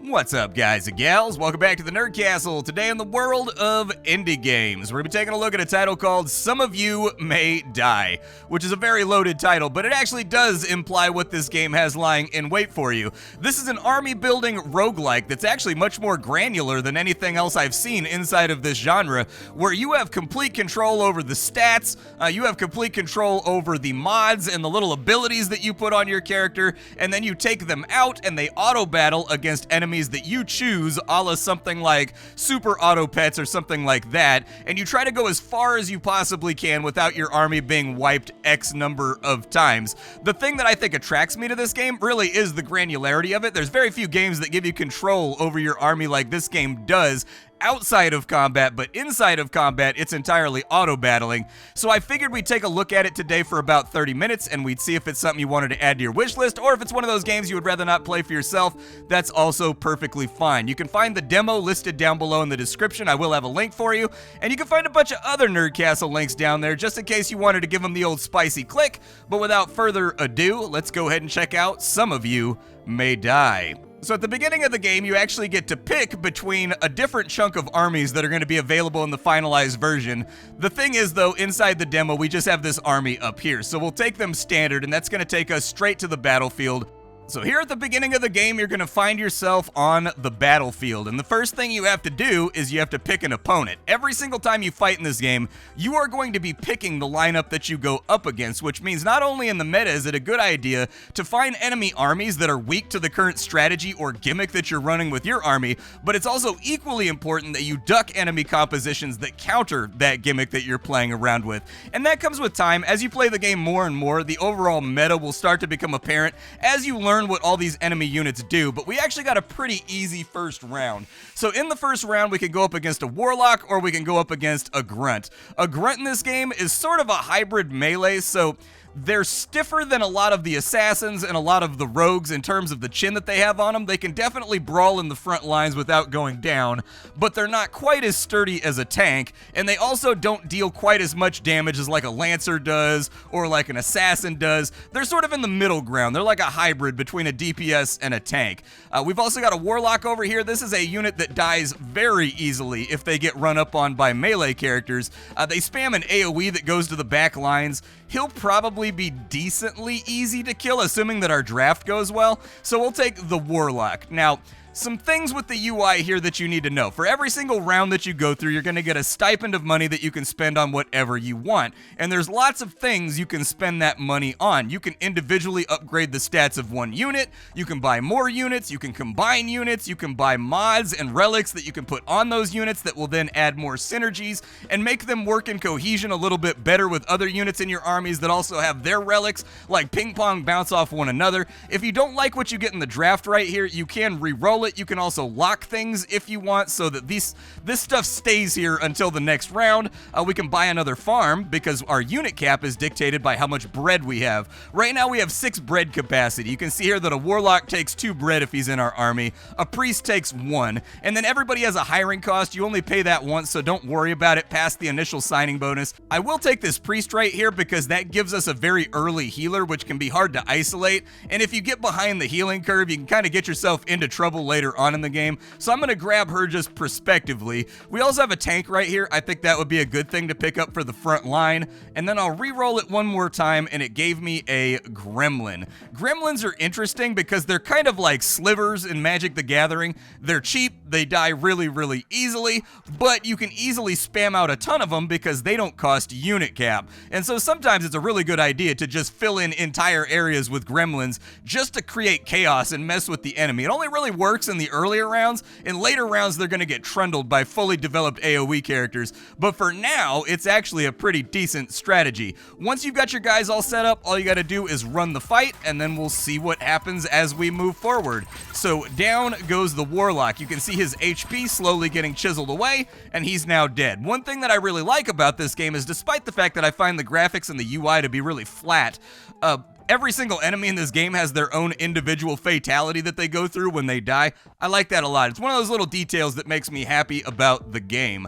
What's up, guys and gals? Welcome back to the Nerd Castle. Today in the world of indie games, we're going to be taking a look at a title called Some of You May Die, which is a very loaded title, but it actually does imply what this game has lying in wait for you. This is an army-building roguelike that's actually much more granular than anything else I've seen inside of this genre, where you have complete control over the stats, you have complete control over the mods and the little abilities that you put on your character, and then you take them out and they auto-battle against enemies that you choose, a la something like Super Auto Pets or something like that, and you try to go as far as you possibly can without your army being wiped X number of times. The thing that I think attracts me to this game really is the granularity of it. There's very few games that give you control over your army like this game does, outside of combat, but inside of combat, it's entirely auto-battling. So I figured we'd take a look at it today for about 30 minutes, and we'd see if it's something you wanted to add to your wish list, or if it's one of those games you would rather not play for yourself. That's also perfectly fine. You can find the demo listed down below in the description. I will have a link for you, and you can find a bunch of other Nerd Castle links down there, just in case you wanted to give them the old spicy click. But without further ado, let's go ahead and check out Some of You May Die. So at the beginning of the game, you actually get to pick between a different chunk of armies that are going to be available in the finalized version. The thing is, though, inside the demo, we just have this army up here. So we'll take them standard, and that's going to take us straight to the battlefield. So here at the beginning of the game, you're going to find yourself on the battlefield, and the first thing you have to do is you have to pick an opponent. Every single time you fight in this game, you are going to be picking the lineup that you go up against, which means not only in the meta is it a good idea to find enemy armies that are weak to the current strategy or gimmick that you're running with your army, but it's also equally important that you duck enemy compositions that counter that gimmick that you're playing around with. And that comes with time. As you play the game more and more, the overall meta will start to become apparent as you learn what all these enemy units do, but we actually got a pretty easy first round. So in the first round, we can go up against a warlock, or we can go up against a grunt. A grunt in this game is sort of a hybrid melee, so they're stiffer than a lot of the assassins and a lot of the rogues in terms of the chin that they have on them. They can definitely brawl in the front lines without going down, but they're not quite as sturdy as a tank, and they also don't deal quite as much damage as like a lancer does or like an assassin does. They're sort of in the middle ground. They're like a hybrid between a DPS and a tank. We've also got a warlock over here. This is a unit that dies very easily if they get run up on by melee characters. They spam an AoE that goes to the back lines. He'll probably be decently easy to kill, assuming that our draft goes well, so we'll take the warlock. Now, some things with the UI here that you need to know. For every single round that you go through, you're going to get a stipend of money that you can spend on whatever you want. And there's lots of things you can spend that money on. You can individually upgrade the stats of one unit, you can buy more units, you can combine units, you can buy mods and relics that you can put on those units that will then add more synergies and make them work in cohesion a little bit better with other units in your armies that also have their relics, like ping pong bounce off one another. If you don't like what you get in the draft right here, you can re-roll it. You can also lock things if you want so that this stuff stays here until the next round. We can buy another farm because our unit cap is dictated by how much bread we have. Right now we have 6 bread capacity. You can see here that a warlock takes 2 bread if he's in our army. A priest takes 1. And then everybody has a hiring cost. You only pay that once, so don't worry about it past the initial signing bonus. I will take this priest right here because that gives us a very early healer, which can be hard to isolate. And if you get behind the healing curve, you can kind of get yourself into trouble later on in the game, so I'm going to grab her just prospectively. We also have a tank right here. I think that would be a good thing to pick up for the front line, and then I'll re-roll it one more time, and it gave me a gremlin. Gremlins are interesting because they're kind of like slivers in Magic the Gathering. They're cheap, they die really, really easily, but you can easily spam out a ton of them because they don't cost unit cap, and so sometimes it's a really good idea to just fill in entire areas with gremlins just to create chaos and mess with the enemy. It only really works in the earlier rounds. In later rounds, they're going to get trundled by fully developed AoE characters, but for now, it's actually a pretty decent strategy. Once you've got your guys all set up, all you got to do is run the fight, and then we'll see what happens as we move forward. So down goes the warlock. You can see his HP slowly getting chiseled away, and he's now dead. One thing that I really like about this game is, despite the fact that I find the graphics and the UI to be really flat, Every single enemy in this game has their own individual fatality that they go through when they die. I like that a lot. It's one of those little details that makes me happy about the game.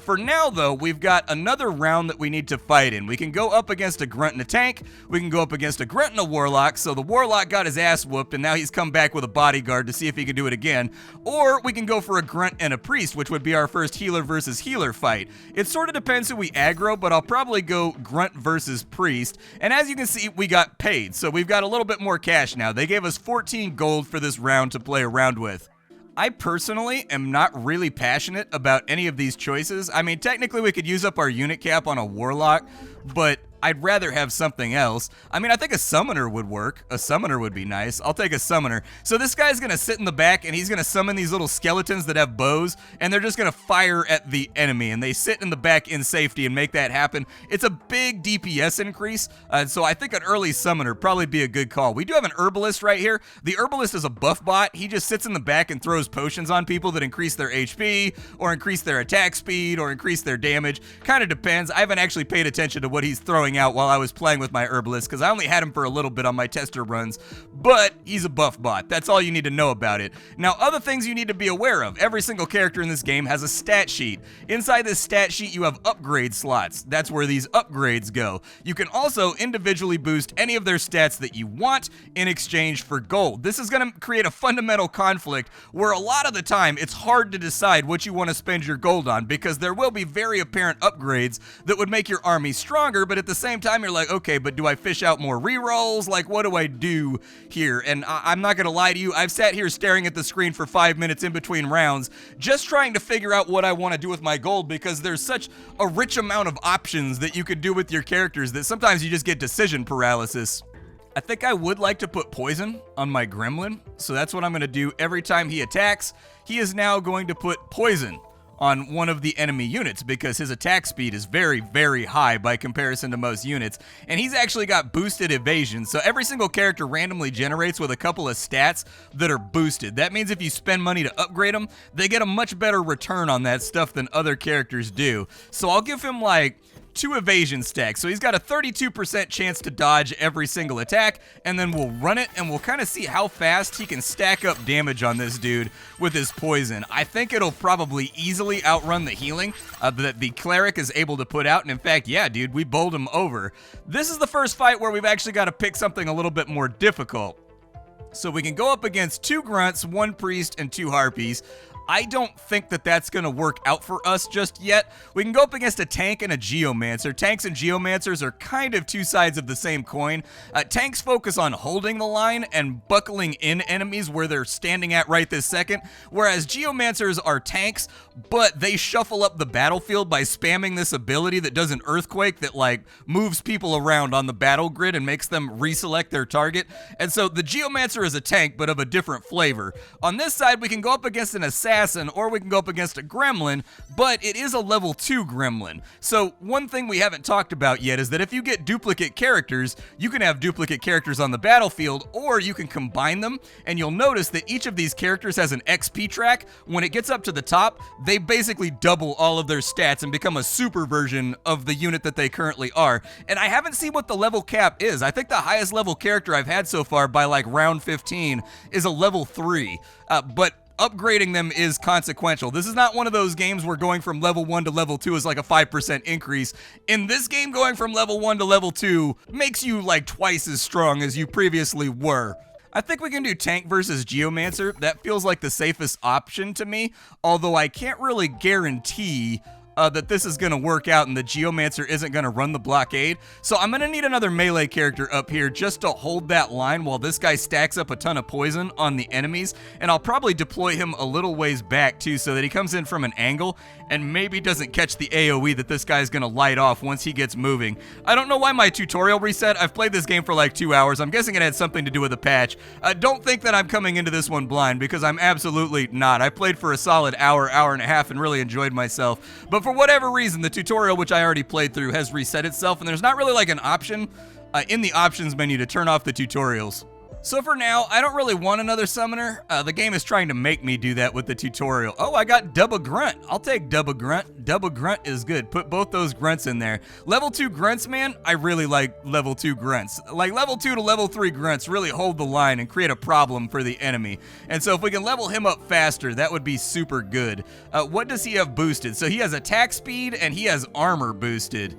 For now, though, we've got another round that we need to fight in. We can go up against a grunt and a tank. We can go up against a grunt and a warlock. So the warlock got his ass whooped, and now he's come back with a bodyguard to see if he can do it again. Or we can go for a grunt and a priest, which would be our first healer versus healer fight. It sort of depends who we aggro, but I'll probably go grunt versus priest. And as you can see, we got paid. So we've got a little bit more cash now. They gave us 14 gold for this round to play around with. I personally am not really passionate about any of these choices. I mean, technically we could use up our unit cap on a warlock, but I'd rather have something else. I mean, I think a summoner would work. A summoner would be nice. I'll take a summoner. So this guy's gonna sit in the back and he's gonna summon these little skeletons that have bows, and they're just gonna fire at the enemy, and they sit in the back in safety and make that happen. It's a big DPS increase, so I think an early summoner probably be a good call. We do have an herbalist right here. The herbalist is a buff bot. He just sits in the back and throws potions on people that increase their HP, or increase their attack speed, or increase their damage. Kind of depends. I haven't actually paid attention to what he's throwing out while I was playing with my herbalist, because I only had him for a little bit on my tester runs, but he's a buff bot. That's all you need to know about it. Now, other things you need to be aware of. Every single character in this game has a stat sheet. Inside this stat sheet, you have upgrade slots. That's where these upgrades go. You can also individually boost any of their stats that you want in exchange for gold. This is going to create a fundamental conflict where a lot of the time it's hard to decide what you want to spend your gold on, because there will be very apparent upgrades that would make your army stronger, but at the same time you're like, okay, but do I fish out more rerolls? Like, what do I do here? And I'm not gonna lie to you, I've sat here staring at the screen for 5 minutes in between rounds just trying to figure out what I want to do with my gold, because there's such a rich amount of options that you could do with your characters that sometimes you just get decision paralysis. I think I would like to put poison on my gremlin, so that's what I'm going to do every time he attacks. He is now going to put poison on one of the enemy units because his attack speed is very, very high by comparison to most units, and he's actually got boosted evasion, so every single character randomly generates with a couple of stats that are boosted. That means if you spend money to upgrade them, they get a much better return on that stuff than other characters do. So I'll give him like 2 evasion stacks, so he's got a 32% chance to dodge every single attack, and then we'll run it and we'll kind of see how fast he can stack up damage on this dude with his poison. I think it'll probably easily outrun the healing that the cleric is able to put out, and in fact, yeah, dude, we bowled him over. This is the first fight where we've actually got to pick something a little bit more difficult. So we can go up against 2 grunts, 1 priest, and 2 harpies. I don't think that that's going to work out for us just yet. We can go up against a tank and a geomancer. Tanks and geomancers are kind of 2 sides of the same coin. Tanks focus on holding the line and buckling in enemies where they're standing at right this second, whereas geomancers are tanks, but they shuffle up the battlefield by spamming this ability that does an earthquake that like moves people around on the battle grid and makes them reselect their target. And so the geomancer is a tank, but of a different flavor. On this side, we can go up against an assassin, or we can go up against a gremlin, but it is a level 2 gremlin. So one thing we haven't talked about yet is that if you get duplicate characters, you can have duplicate characters on the battlefield, or you can combine them, and you'll notice that each of these characters has an XP track. When it gets up to the top, they basically double all of their stats and become a super version of the unit that they currently are. And I haven't seen what the level cap is. I think the highest level character I've had so far by like round 15 is a level 3, but upgrading them is consequential. This is not one of those games where going from level 1 to level 2 is like a 5% increase. In this game, going from level 1 to level 2 makes you like twice as strong as you previously were. I think we can do tank versus geomancer. That feels like the safest option to me, although I can't really guarantee that this is going to work out and the geomancer isn't going to run the blockade. So I'm going to need another melee character up here just to hold that line while this guy stacks up a ton of poison on the enemies, and I'll probably deploy him a little ways back too so that he comes in from an angle and maybe doesn't catch the AoE that this guy's going to light off once he gets moving. I don't know why my tutorial reset. I've played this game for like 2 hours. I'm guessing it had something to do with the patch. Don't think that I'm coming into this one blind, because I'm absolutely not. I played for a solid hour, hour and a half and really enjoyed myself. But for whatever reason, the tutorial, which I already played through, has reset itself, and there's not really like an option in the options menu to turn off the tutorials. So for now, I don't really want another summoner. The game is trying to make me do that with the tutorial. Oh, I got double grunt. I'll take double grunt. Double grunt is good. Put both those grunts in there. Level 2 grunts, man, I really like level 2 grunts. Like level 2 to level 3 grunts really hold the line and create a problem for the enemy. And so if we can level him up faster, that would be super good. What does he have boosted? So he has attack speed and he has armor boosted.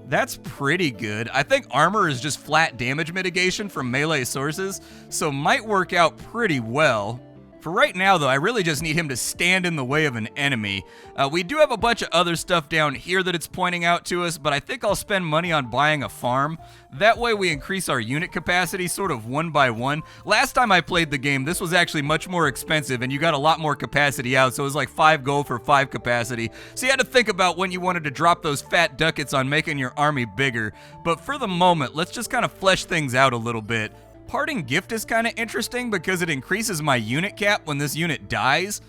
That's pretty good. I think armor is just flat damage mitigation from melee sources, so might work out pretty well. For right now, though, I really just need him to stand in the way of an enemy. We do have a bunch of other stuff down here that it's pointing out to us, but I think I'll spend money on buying a farm. That way we increase our unit capacity sort of one by one. Last time I played the game, this was actually much more expensive, and you got a lot more capacity out, so it was like 5 gold for 5 capacity. So you had to think about when you wanted to drop those fat ducats on making your army bigger. But for the moment, let's just kind of flesh things out a little bit. Parting Gift is kind of interesting because it increases my unit cap when this unit dies.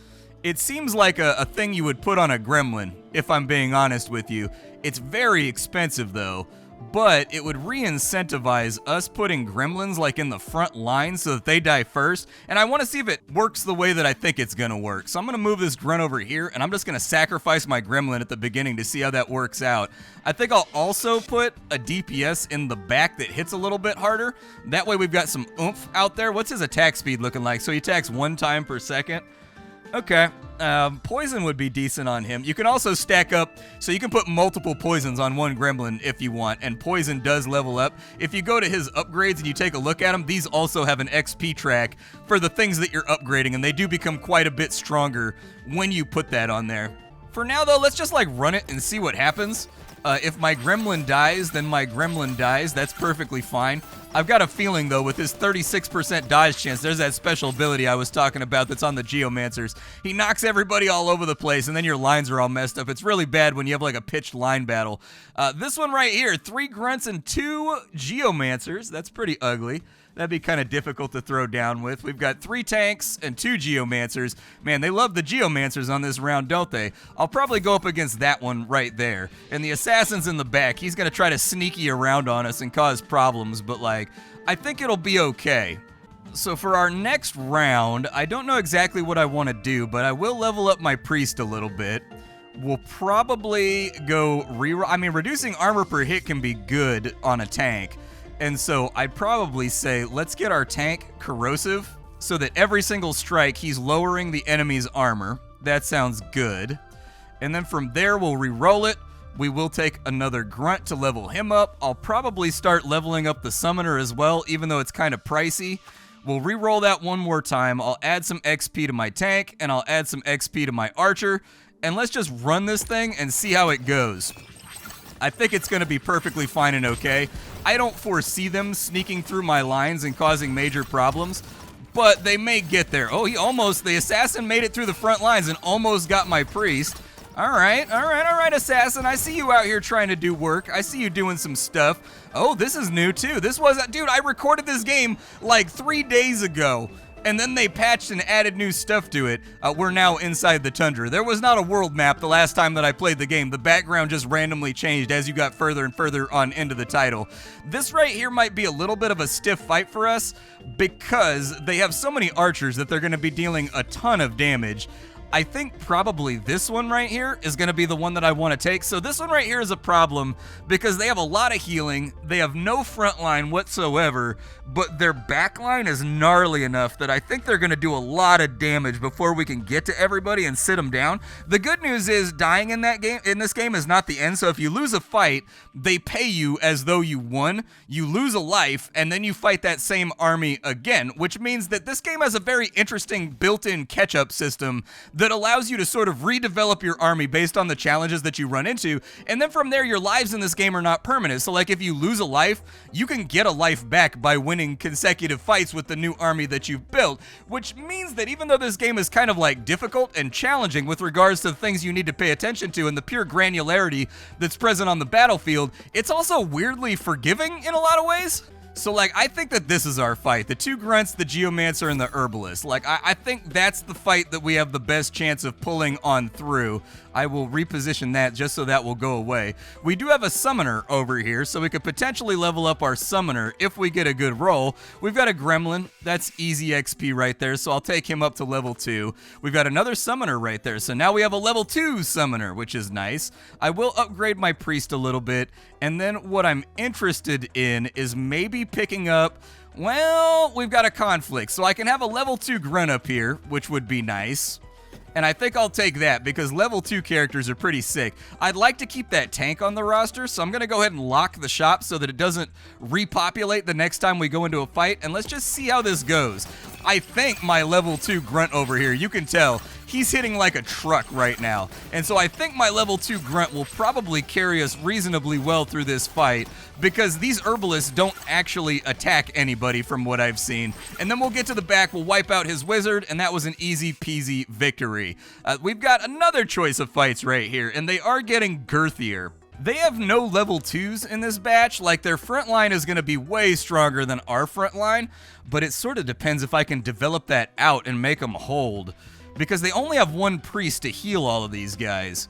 It seems like a thing you would put on a gremlin, if I'm being honest with you. It's very expensive though, but it would re-incentivize us putting gremlins like in the front line so that they die first, and I want to see if it works the way that I think it's going to work. So I'm going to move this grunt over here, and I'm just going to sacrifice my gremlin at the beginning to see how that works out. I think I'll also put a DPS in the back that hits a little bit harder. That way we've got some oomph out there. What's his attack speed looking like? So he attacks 1 time per second. Okay, poison would be decent on him. You can also stack up, so you can put multiple poisons on one gremlin if you want, and poison does level up. If you go to his upgrades and you take a look at them, these also have an XP track for the things that you're upgrading, and they do become quite a bit stronger when you put that on there. For now, though, let's just like run it and see what happens. If my gremlin dies, then my gremlin dies. That's perfectly fine. I've got a feeling, though, with his 36% dodge chance, there's that special ability I was talking about that's on the Geomancers. He knocks everybody all over the place, and then your lines are all messed up. It's really bad when you have, like, a pitched line battle. This one right here, 3 grunts and 2 Geomancers. That's pretty ugly. That'd be kind of difficult to throw down with. We've got 3 tanks and 2 Geomancers. Man, they love the Geomancers on this round, don't they? I'll probably go up against that one right there. And the assassin's in the back. He's going to try to sneaky around on us and cause problems, but, like, I think it'll be okay. So for our next round, I don't know exactly what I want to do, but I will level up my priest a little bit. We'll probably go reducing armor per hit can be good on a tank. And so I'd probably say, let's get our tank corrosive so that every single strike, he's lowering the enemy's armor. That sounds good. And then from there, we'll re-roll it. We will take another grunt to level him up. I'll probably start leveling up the summoner as well, even though it's kind of pricey. We'll re-roll that one more time. I'll add some XP to my tank, and I'll add some XP to my archer. And let's just run this thing and see how it goes. I think it's going to be perfectly fine and okay. I don't foresee them sneaking through my lines and causing major problems, but they may get there. Oh, the assassin made it through the front lines and almost got my priest. All right, assassin. I see you out here trying to do work. I see you doing some stuff. Oh, this is new too. Dude, I recorded this game like 3 days ago. And then they patched and added new stuff to it. We're now inside the tundra. There was not a world map the last time that I played the game. The background just randomly changed as you got further and further on into the title. This right here might be a little bit of a stiff fight for us because they have so many archers that they're going to be dealing a ton of damage. I think probably this one right here is going to be the one that I want to take. So this one right here is a problem because they have a lot of healing. They have no front line whatsoever, but their back line is gnarly enough that I think they're going to do a lot of damage before we can get to everybody and sit them down. The good news is dying in this game is not the end. So if you lose a fight, they pay you as though you won. You lose a life, and then you fight that same army again, which means that this game has a very interesting built-in catch-up system that allows you to sort of redevelop your army based on the challenges that you run into, and then from there, your lives in this game are not permanent. So like if you lose a life, you can get a life back by winning consecutive fights with the new army that you've built, which means that even though this game is kind of like difficult and challenging with regards to the things you need to pay attention to and the pure granularity that's present on the battlefield, it's also weirdly forgiving in a lot of ways. So, like, I think that this is our fight. The 2 grunts, the geomancer, and the herbalist. Like, I think that's the fight that we have the best chance of pulling on through. I will reposition that just so that will go away. We do have a summoner over here, so we could potentially level up our summoner if we get a good roll. We've got a gremlin. That's easy XP right there, so I'll take him up to level 2. We've got another summoner right there, so now we have a level 2 summoner, which is nice. I will upgrade my priest a little bit, and then what I'm interested in is maybe picking up, well, we've got a conflict, so I can have a level 2 grunt up here, which would be nice. And I think I'll take that because level 2 characters are pretty sick. I'd like to keep that tank on the roster, so I'm going to go ahead and lock the shop so that it doesn't repopulate the next time we go into a fight, and let's just see how this goes. I think my level 2 grunt over here, you can tell, he's hitting like a truck right now. And so I think my level 2 grunt will probably carry us reasonably well through this fight because these herbalists don't actually attack anybody from what I've seen. And then we'll get to the back, we'll wipe out his wizard, and that was an easy peasy victory. We've got another choice of fights right here, and they are getting girthier. They have no level 2s in this batch. Like, their front line is going to be way stronger than our front line, but it sort of depends if I can develop that out and make them hold, because they only have 1 priest to heal all of these guys.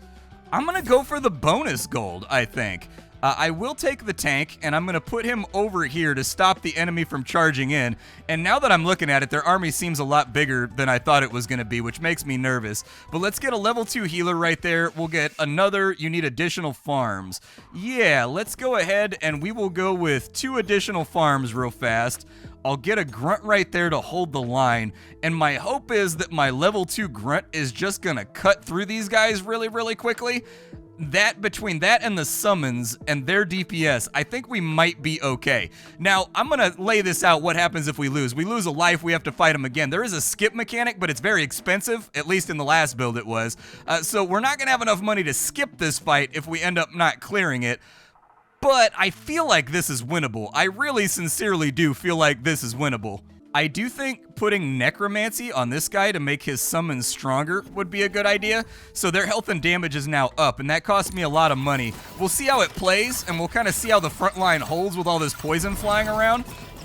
I'm going to go for the bonus gold, I think. I will take the tank, and I'm going to put him over here to stop the enemy from charging in. And now that I'm looking at it, their army seems a lot bigger than I thought it was going to be, which makes me nervous. But let's get a level 2 healer right there. We'll get another, you need additional farms. Yeah, let's go ahead, and we will go with 2 additional farms real fast. I'll get a grunt right there to hold the line, and my hope is that my level 2 grunt is just going to cut through these guys really, really quickly. That, between that and the summons and their DPS, I think we might be okay. Now, I'm going to lay this out, what happens if we lose. We lose a life, we have to fight them again. There is a skip mechanic, but it's very expensive, at least in the last build it was. So we're not going to have enough money to skip this fight if we end up not clearing it. But I feel like this is winnable. I really sincerely do feel like this is winnable. I do think putting necromancy on this guy to make his summons stronger would be a good idea. So their health and damage is now up, and that cost me a lot of money. We'll see how it plays, and we'll kind of see how the front line holds with all this poison flying around.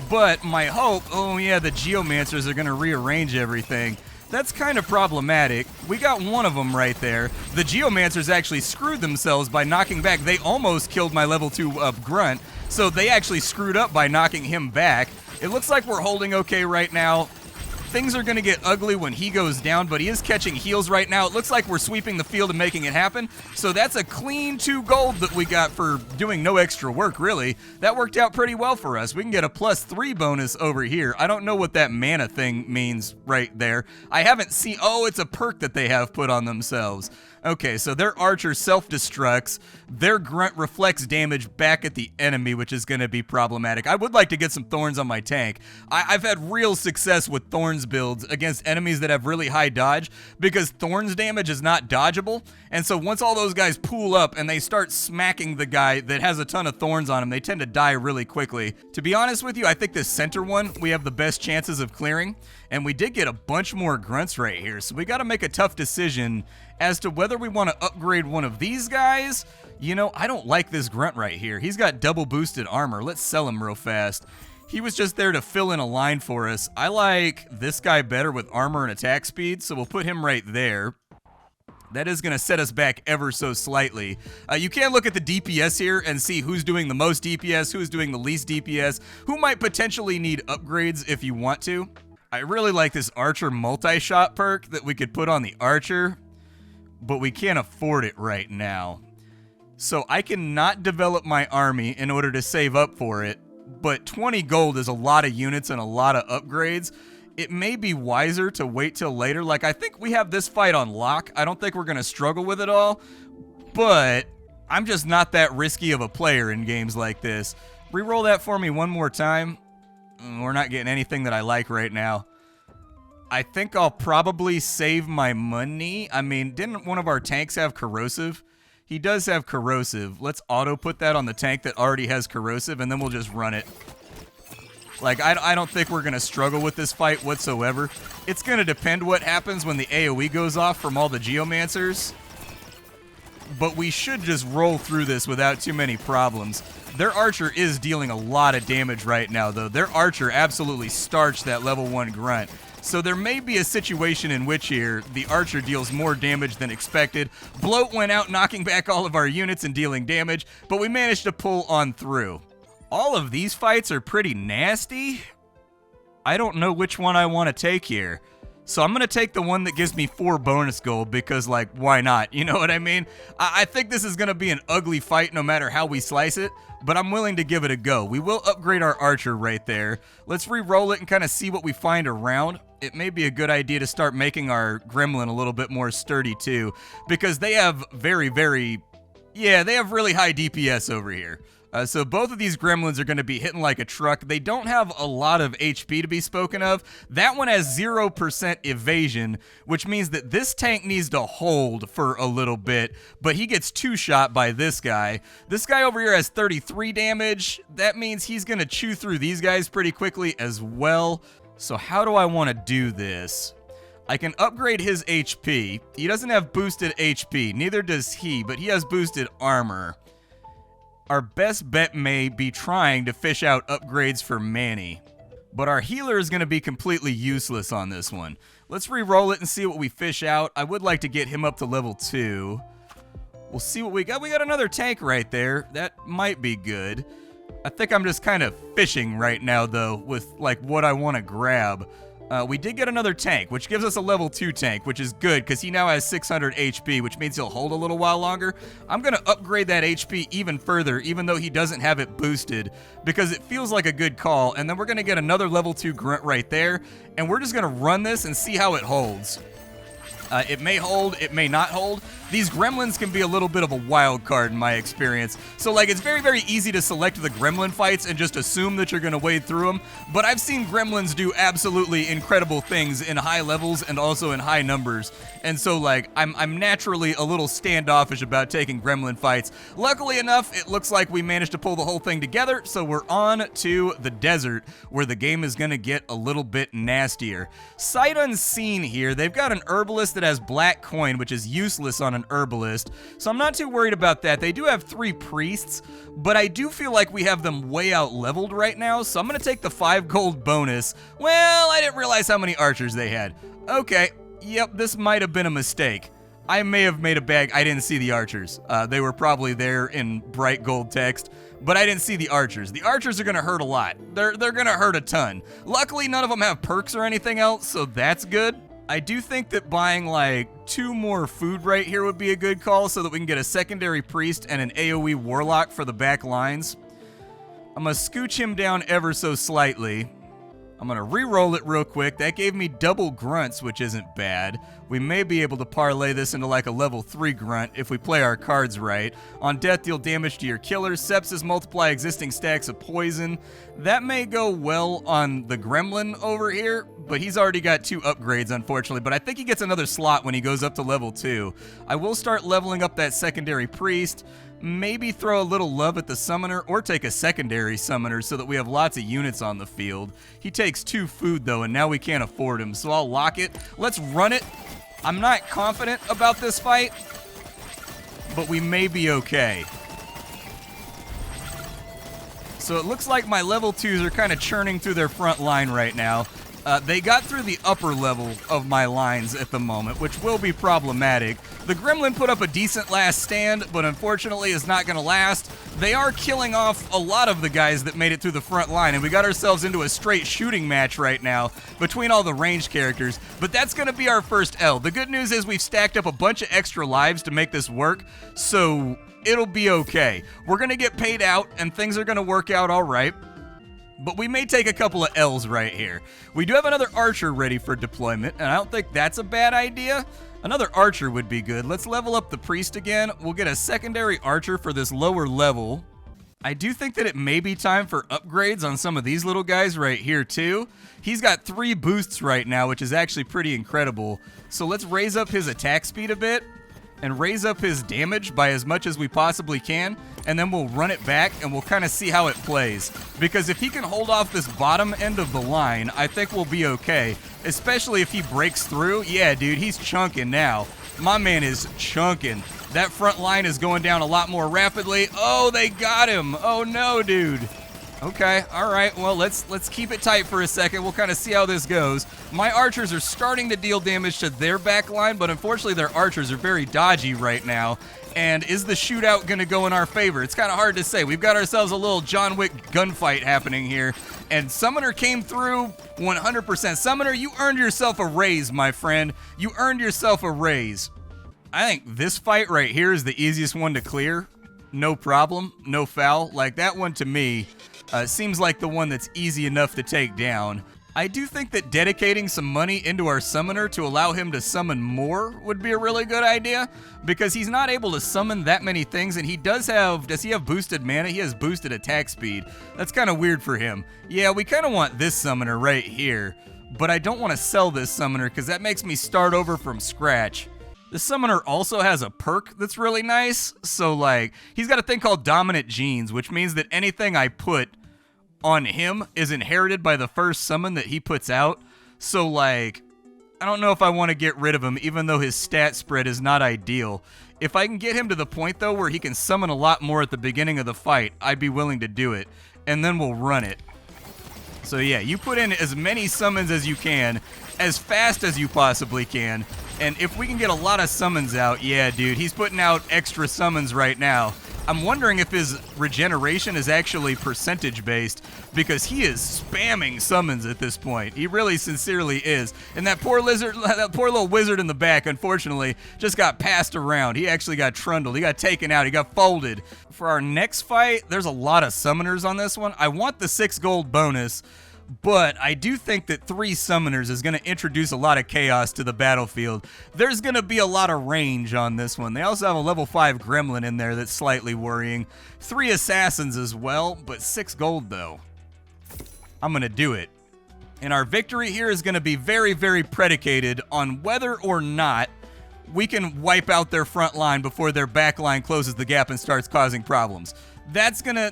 But my hope, oh yeah, the geomancers are going to rearrange everything. That's kind of problematic. We got one of them right there. The geomancers actually screwed themselves by knocking back. They almost killed my level 2 grunt, so they actually screwed up by knocking him back. It looks like we're holding okay right now. Things are going to get ugly when he goes down, but he is catching heals right now. It looks like we're sweeping the field and making it happen. So that's a clean 2 gold that we got for doing no extra work, really. That worked out pretty well for us. We can get a +3 bonus over here. I don't know what that mana thing means right there. I haven't seen... Oh, it's a perk that they have put on themselves. Okay, so their archer self-destructs. Their grunt reflects damage back at the enemy, which is going to be problematic. I would like to get some thorns on my tank. I've had real success with thorns builds against enemies that have really high dodge, because thorns damage is not dodgeable. And so once all those guys pool up and they start smacking the guy that has a ton of thorns on him, they tend to die really quickly. To be honest with you, I think this center one we have the best chances of clearing. And we did get a bunch more grunts right here, so we got to make a tough decision as to whether we want to upgrade one of these guys. You know, I don't like this grunt right here. He's got double boosted armor. Let's sell him real fast. He was just there to fill in a line for us. I like this guy better with armor and attack speed, so we'll put him right there. That is going to set us back ever so slightly. You can look at the DPS here and see who's doing the most DPS, who's doing the least DPS, who might potentially need upgrades if you want to. I really like this Archer multi-shot perk that we could put on the Archer, but we can't afford it right now. So I cannot develop my army in order to save up for it, but 20 gold is a lot of units and a lot of upgrades. It may be wiser to wait till later. Like, I think we have this fight on lock. I don't think we're going to struggle with it all, but I'm just not that risky of a player in games like this. Reroll that for me one more time. We're not getting anything that I like right now. I think I'll probably save my money. I mean, didn't one of our tanks have corrosive? He does have corrosive. Let's auto put that on the tank that already has corrosive, and then we'll just run it. Like, I don't think we're going to struggle with this fight whatsoever. It's going to depend what happens when the AoE goes off from all the geomancers. But we should just roll through this without too many problems. Their archer is dealing a lot of damage right now, though. Their archer absolutely starched that level 1 grunt. So there may be a situation in which here the archer deals more damage than expected. Bloat went out, knocking back all of our units and dealing damage, but we managed to pull on through. All of these fights are pretty nasty. I don't know which one I want to take here. So I'm going to take the one that gives me 4 bonus gold because, like, why not? You know what I mean? I think this is going to be an ugly fight no matter how we slice it, but I'm willing to give it a go. We will upgrade our archer right there. Let's re-roll it and kind of see what we find around. It may be a good idea to start making our gremlin a little bit more sturdy too, because they have they have really high DPS over here. So both of these gremlins are going to be hitting like a truck. They don't have a lot of HP to be spoken of. That one has 0% evasion, which means that this tank needs to hold for a little bit, but he gets 2-shot by this guy. This guy over here has 33 damage. That means he's going to chew through these guys pretty quickly as well. So how do I want to do this? I can upgrade his HP. He doesn't have boosted HP. Neither does he, but he has boosted armor. Our best bet may be trying to fish out upgrades for Manny. But our healer is going to be completely useless on this one. Let's re-roll it and see what we fish out. I would like to get him up to level 2. We'll see what we got. We got another tank right there. That might be good. I think I'm just kind of fishing right now, though, with like what I want to grab. We did get another tank, which gives us a level 2 tank, which is good because he now has 600 HP, which means he'll hold a little while longer. I'm going to upgrade that HP even further, even though he doesn't have it boosted, because it feels like a good call. And then we're going to get another level 2 grunt right there, and we're just going to run this and see how it holds. It may hold, it may not hold. These gremlins can be a little bit of a wild card in my experience. So, like, it's very, very easy to select the gremlin fights and just assume that you're going to wade through them. But I've seen gremlins do absolutely incredible things in high levels and also in high numbers. And so, like, I'm naturally a little standoffish about taking gremlin fights. Luckily enough, it looks like we managed to pull the whole thing together. So we're on to the desert, where the game is going to get a little bit nastier. Sight unseen here. They've got an herbalist that has black coin, which is useless on an herbalist, so I'm not too worried about that. They do have 3 priests, but I do feel like we have them way out leveled right now, so I'm gonna take the 5 gold bonus. Well, I didn't realize how many archers they had. Okay, yep, this might have been a mistake. I may have made a bag. I didn't see the archers. They were probably there in bright gold text, but I didn't see the archers. The archers are gonna hurt a lot. They're gonna hurt a ton. Luckily, none of them have perks or anything else, so that's good. I do think that buying like 2 more food right here would be a good call so that we can get a secondary priest and an AoE warlock for the back lines. I'm gonna scooch him down ever so slightly. I'm gonna re-roll it real quick. That gave me double grunts, which isn't bad. We may be able to parlay this into like a level 3 grunt if we play our cards right. On death, deal damage to your killer. Sepsis, multiply existing stacks of poison. That may go well on the gremlin over here, but he's already got 2 upgrades, unfortunately. But I think he gets another slot when he goes up to level 2. I will start leveling up that secondary priest. Maybe throw a little love at the summoner or take a secondary summoner so that we have lots of units on the field. He takes 2 food though, and now we can't afford him, so I'll lock it. Let's run it. I'm not confident about this fight, but we may be okay. So it looks like my level 2s are kind of churning through their front line right now. They got through the upper level of my lines at the moment, which will be problematic. The gremlin put up a decent last stand, but unfortunately is not going to last. They are killing off a lot of the guys that made it through the front line, and we got ourselves into a straight shooting match right now between all the ranged characters, but that's going to be our first L. The good news is we've stacked up a bunch of extra lives to make this work, so it'll be okay. We're going to get paid out, and things are going to work out all right. But we may take a couple of L's right here. We do have another archer ready for deployment, and I don't think that's a bad idea. Another archer would be good. Let's level up the priest again. We'll get a secondary archer for this lower level. I do think that it may be time for upgrades on some of these little guys right here too. He's got 3 boosts right now, which is actually pretty incredible. So let's raise up his attack speed a bit and raise up his damage by as much as we possibly can, and then we'll run it back and we'll kind of see how it plays. Because if he can hold off this bottom end of the line, I think we'll be okay. Especially if he breaks through. Yeah, dude, he's chunking now. My man is chunking. That front line is going down a lot more rapidly. Oh, they got him. Oh no, dude. Okay, all right, well, let's keep it tight for a second. We'll kind of see how this goes. My archers are starting to deal damage to their back line, but unfortunately their archers are very dodgy right now. And is the shootout going to go in our favor? It's kind of hard to say. We've got ourselves a little John Wick gunfight happening here. And Summoner came through 100%. Summoner, you earned yourself a raise, my friend. You earned yourself a raise. I think this fight right here is the easiest one to clear. No problem, no foul. Like, that one to me seems like the one that's easy enough to take down. I do think that dedicating some money into our summoner to allow him to summon more would be a really good idea, because he's not able to summon that many things, and he does he have boosted mana? He has boosted attack speed. That's kind of weird for him. Yeah, we kind of want this summoner right here, but I don't want to sell this summoner because that makes me start over from scratch. The summoner also has a perk that's really nice, so like, he's got a thing called Dominant Genes, which means that anything I put on him is inherited by the first summon that he puts out. So like, I don't know if I want to get rid of him, even though his stat spread is not ideal. If I can get him to the point though where he can summon a lot more at the beginning of the fight, I'd be willing to do it, and then we'll run it. So yeah, you put in as many summons as you can, as fast as you possibly can, and if we can get a lot of summons out, yeah dude, he's putting out extra summons right now. I'm wondering if his regeneration is actually percentage based, because he is spamming summons at this point. He really sincerely is. And that poor little wizard in the back, unfortunately, just got passed around. He actually got trundled. He got taken out. He got folded. For our next fight, there's a lot of summoners on this one. I want the 6 gold bonus, but I do think that 3 summoners is going to introduce a lot of chaos to the battlefield. There's going to be a lot of range on this one. They also have a level 5 gremlin in there that's slightly worrying. 3 assassins as well, but 6 gold though. I'm going to do it. And our victory here is going to be very, very predicated on whether or not we can wipe out their front line before their back line closes the gap and starts causing problems. That's gonna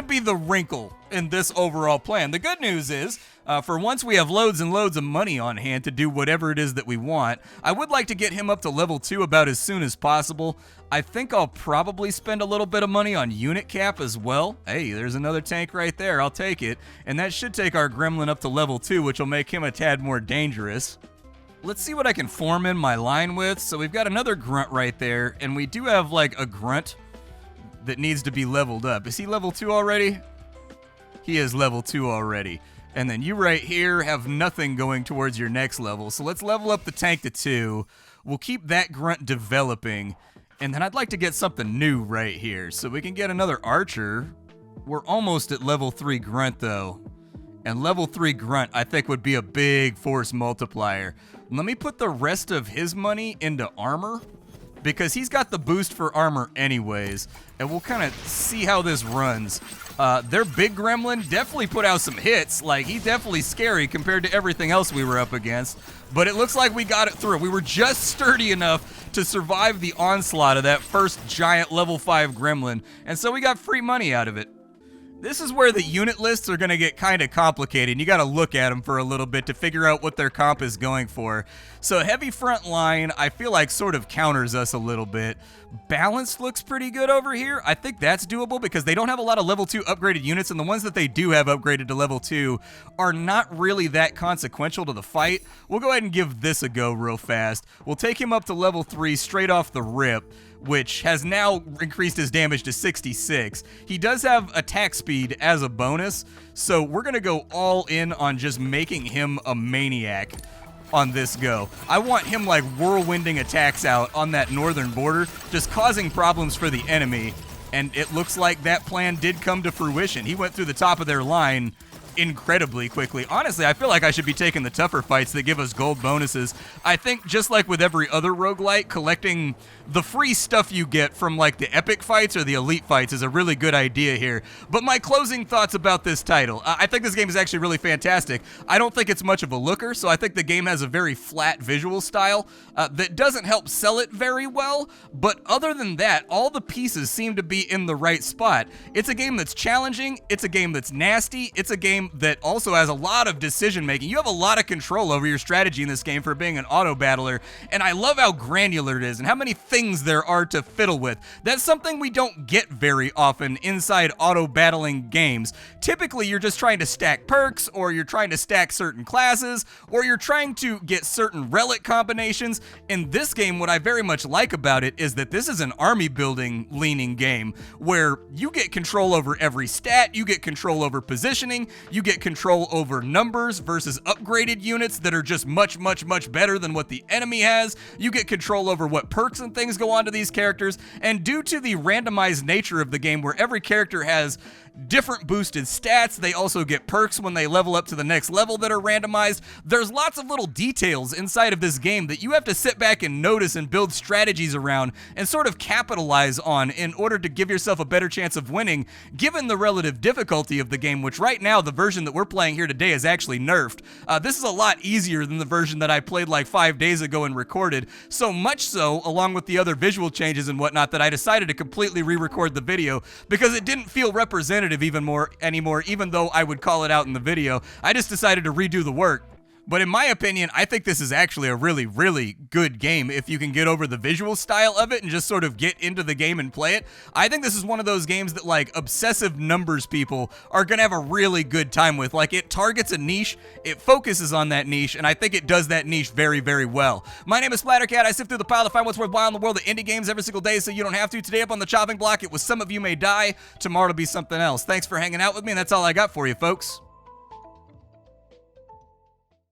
be the wrinkle in this overall plan. The good news is, for once we have loads and loads of money on hand to do whatever it is that we want. I would like to get him up to level 2 about as soon as possible. I think I'll probably spend a little bit of money on unit cap as well. Hey, there's another tank right there. I'll take it. And that should take our gremlin up to level 2, which will make him a tad more dangerous. Let's see what I can form in my line with. So we've got another grunt right there, and we do have like a grunt that needs to be leveled up. Is he level 2 already? He is level 2 already. And then you right here have nothing going towards your next level. So let's level up the tank to 2. We'll keep that grunt developing. And then I'd like to get something new right here. So we can get another archer. We're almost at level 3 grunt though. And level 3 grunt I think would be a big force multiplier. Let me put the rest of his money into armor, because he's got the boost for armor anyways, and we'll kind of see how this runs. Their big gremlin definitely put out some hits. Like, he's definitely scary compared to everything else we were up against, but it looks like we got it through. We were just sturdy enough to survive the onslaught of that first giant level 5 gremlin, and so we got free money out of it. This is where the unit lists are going to get kind of complicated, and you got to look at them for a little bit to figure out what their comp is going for. So heavy front line, I feel like sort of counters us a little bit. Balance looks pretty good over here. I think that's doable because they don't have a lot of level 2 upgraded units, and the ones that they do have upgraded to level 2 are not really that consequential to the fight. We'll go ahead and give this a go real fast. We'll take him up to level 3 straight off the rip, which has now increased his damage to 66. He does have attack speed as a bonus, so we're going to go all in on just making him a maniac on this go. I want him like whirlwinding attacks out on that northern border, just causing problems for the enemy, and it looks like that plan did come to fruition. He went through the top of their line incredibly quickly. Honestly, I feel like I should be taking the tougher fights that give us gold bonuses. I think just like with every other roguelike, collecting the free stuff you get from like the epic fights or the elite fights is a really good idea here. But my closing thoughts about this title, I think this game is actually really fantastic. I don't think it's much of a looker, so I think the game has a very flat visual style that doesn't help sell it very well, but other than that, all the pieces seem to be in the right spot. It's a game that's challenging, it's a game that's nasty, it's a game game that also has a lot of decision making. You have a lot of control over your strategy in this game for being an auto battler, and I love how granular it is and how many things there are to fiddle with. That's something we don't get very often inside auto battling games. Typically, you're just trying to stack perks, or you're trying to stack certain classes, or you're trying to get certain relic combinations. In this game, what I very much like about it is that this is an army building leaning game where you get control over every stat, you get control over positioning, you get control over numbers versus upgraded units that are just much better than what the enemy has. You get control over what perks and things go on to these characters, and due to the randomized nature of the game where every character has different boosted stats, they also get perks when they level up to the next level that are randomized. There's lots of little details inside of this game that you have to sit back and notice and build strategies around and sort of capitalize on in order to give yourself a better chance of winning, given the relative difficulty of the game, which right now, the version that we're playing here today is actually nerfed. This is a lot easier than the version that I played like 5 days ago and recorded, so much so, along with the other visual changes and whatnot, that I decided to completely re-record the video because it didn't feel representative anymore, even though I would call it out in the video. I just decided to redo the work. But in my opinion, I think this is actually a really good game if you can get over the visual style of it and just sort of get into the game and play it. I think this is one of those games that like obsessive numbers people are gonna have a really good time with. Like, it targets a niche, it focuses on that niche, and I think it does that niche very well. My name is Splattercat. I sift through the pile to find what's worthwhile in the world of indie games every single day so you don't have to. Today up on the chopping block, it was Some of You May Die. Tomorrow it'll be something else. Thanks for hanging out with me, and that's all I got for you, folks.